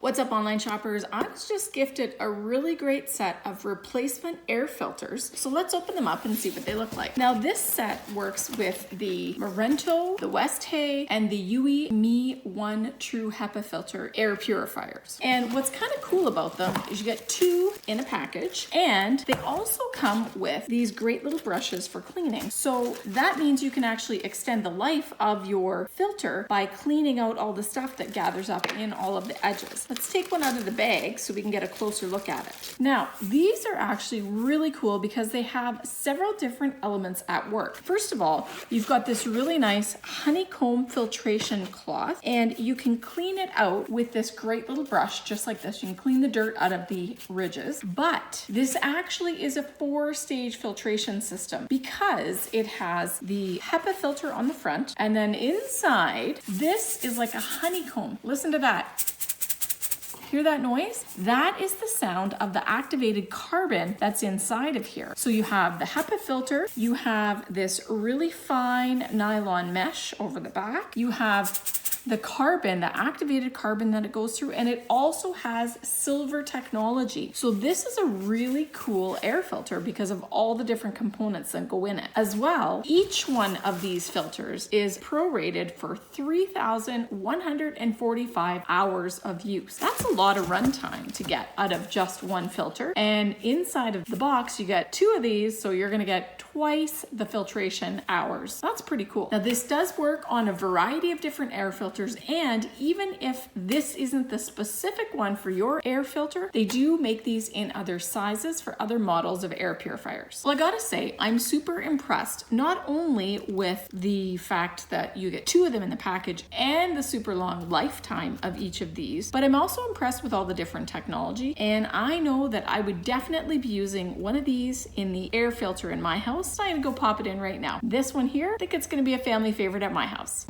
What's up, online shoppers? I was just gifted a really great set of replacement air filters. So let's open them up and see what they look like. Now this set works with the MORRENTO, the WESTHEY, and the YIOU M1 True HEPA filter air purifiers. And what's kind of cool about them is you get two in a package, and they also come with these great little brushes for cleaning. So that means you can actually extend the life of your filter by cleaning out all the stuff that gathers up in all of the edges. Let's take one out of the bag so we can get a closer look at it. Now, these are actually really cool because they have several different elements at work. First of all, you've got this really nice honeycomb filtration cloth, and you can clean it out with this great little brush, just like this. You can clean the dirt out of the ridges, but this actually is a 4-stage filtration system because it has the HEPA filter on the front, and then inside, this is like a honeycomb. Listen to that. Hear that noise? That is the sound of the activated carbon that's inside of here. So you have the HEPA filter, you have this really fine nylon mesh over the back, you have the carbon, the activated carbon that it goes through, and it also has silver technology. So this is a really cool air filter because of all the different components that go in it. As well, each one of these filters is prorated for 3,145 hours of use. That's a lot of runtime to get out of just one filter. And inside of the box, you get 2 of these, so you're gonna get twice the filtration hours. That's pretty cool. Now this does work on a variety of different air filters, and even if this isn't the specific one for your air filter, they do make these in other sizes for other models of air purifiers. Well, I gotta say, I'm super impressed, not only with the fact that you get 2 of them in the package and the super long lifetime of each of these, but I'm also impressed with all the different technology, and I know that I would definitely be using one of these in the air filter in my house. So I'm gonna go pop it in right now. This one here, I think it's gonna be a family favorite at my house.